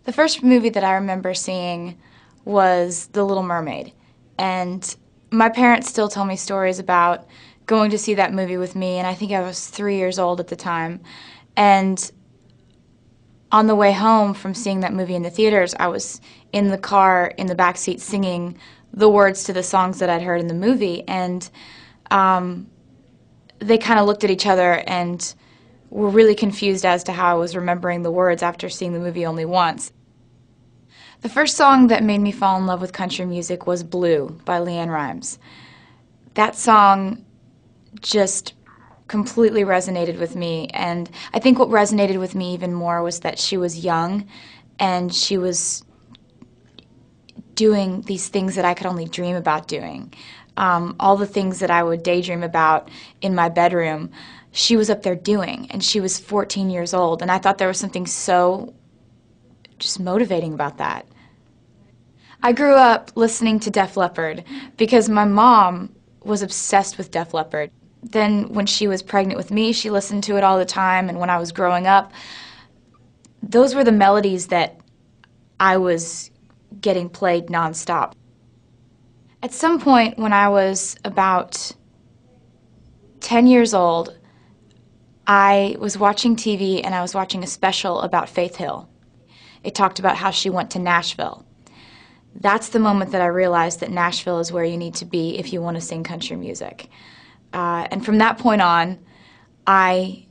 The first movie that I remember seeing was The Little Mermaid, and my parents still tell me stories about going to see that movie with me, and I think I was 3 years old at the time. And on the way home from seeing that movie in the theaters, I was in the car in the back seat singing the words to the songs that I'd heard in the movie, and they kind of looked at each other and were really confused as to how I was remembering the words after seeing the movie only once. The first song that made me fall in love with country music was Blue by LeAnn Rimes. That song just completely resonated with me, and I think what resonated with me even more was that she was young and she was doing these things that I could only dream about doing. All the things that I would daydream about in my bedroom, she was up there doing, and she was 14 years old, and I thought there was something so just motivating about that. I grew up listening to Def Leppard because my mom was obsessed with Def Leppard. Then when she was pregnant with me, she listened to it all the time, and when I was growing up, those were the melodies that I was getting played nonstop. At some point when I was about 10 years old, I was watching TV and I was watching a special about Faith Hill. It talked about how she went to Nashville. That's the moment that I realized that Nashville is where you need to be if you want to sing country music. And from that point on, I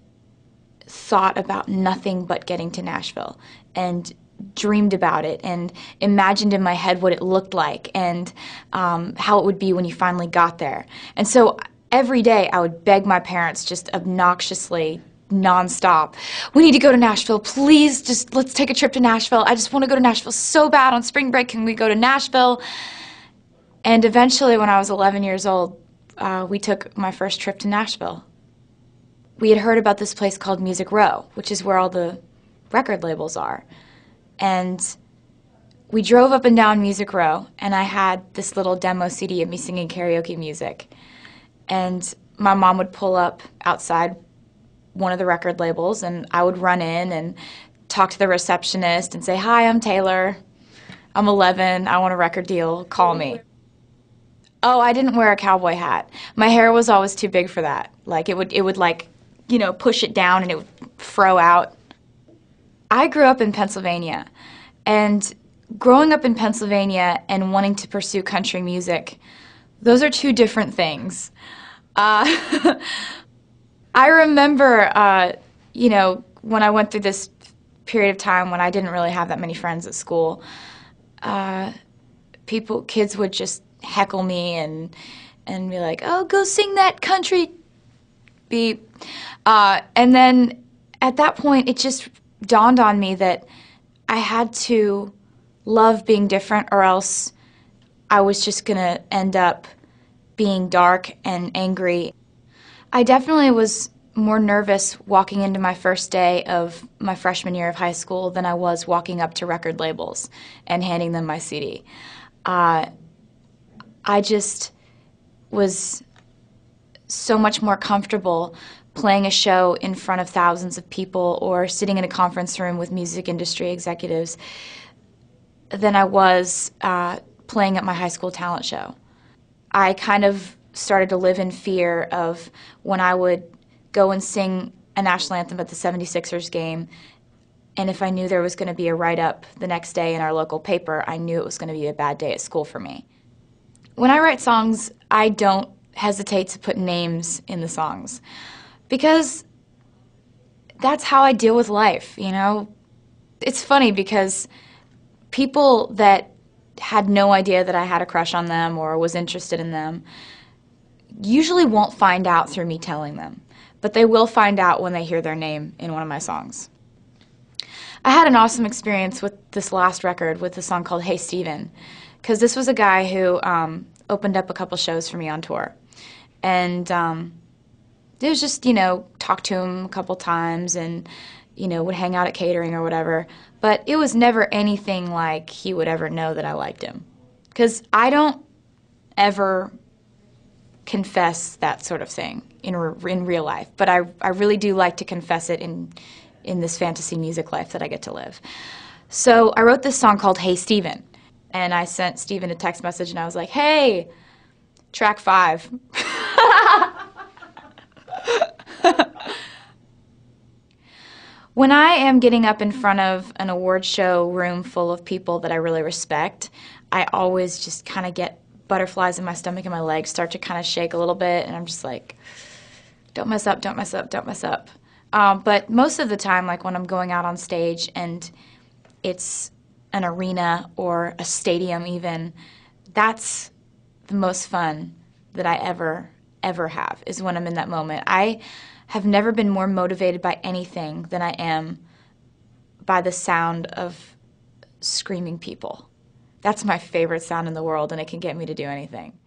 thought about nothing but getting to Nashville and dreamed about it and imagined in my head what it looked like and how it would be when you finally got there. And so every day I would beg my parents just obnoxiously, nonstop, we need to go to Nashville, please, just let's take a trip to Nashville. I just want to go to Nashville so bad on spring break. Can we go to Nashville? And eventually when I was 11 years old, we took my first trip to Nashville. We had heard about this place called Music Row, which is where all the record labels are. And we drove up and down Music Row, and I had this little demo CD of me singing karaoke music. And my mom would pull up outside one of the record labels, and I would run in and talk to the receptionist and say, "Hi, I'm Taylor. I'm 11. I want a record deal. Call me." Oh, I didn't wear a cowboy hat. My hair was always too big for that. Like, it would like, you know, push it down and it would fro out. I grew up in Pennsylvania, and growing up in Pennsylvania and wanting to pursue country music, those are two different things. I remember, you know, when I went through this period of time when I didn't really have that many friends at school, kids would just heckle me and be like, "Oh, go sing that country beep." And then at that point, it just dawned on me that I had to love being different, or else I was just going to end up being dark and angry. I definitely was more nervous walking into my first day of my freshman year of high school than I was walking up to record labels and handing them my CD. I just was so much more comfortable playing a show in front of thousands of people or sitting in a conference room with music industry executives than I was playing at my high school talent show. I kind of started to live in fear of when I would go and sing a national anthem at the 76ers game, and if I knew there was going to be a write-up the next day in our local paper, I knew it was going to be a bad day at school for me. When I write songs, I don't hesitate to put names in the songs, because that's how I deal with life, you know? It's funny because people that had no idea that I had a crush on them or was interested in them usually won't find out through me telling them, but they will find out when they hear their name in one of my songs. I had an awesome experience with this last record with a song called Hey Steven, because this was a guy who opened up a couple shows for me on tour. And it was just, you know, talk to him a couple times and, you know, would hang out at catering or whatever. But it was never anything like he would ever know that I liked him. Because I don't ever confess that sort of thing in real life. But I really do like to confess it in this fantasy music life that I get to live. So I wrote this song called Hey Steven, and I sent Steven a text message and I was like, hey, track 5. When I am getting up in front of an award show room full of people that I really respect, I always just kind of get butterflies in my stomach and my legs start to kind of shake a little bit, and I'm just like, don't mess up, don't mess up, don't mess up. But most of the time, like when I'm going out on stage and it's an arena or a stadium even, that's the most fun that I ever have, is when I'm in that moment. I have never been more motivated by anything than I am by the sound of screaming people. That's my favorite sound in the world, and it can get me to do anything.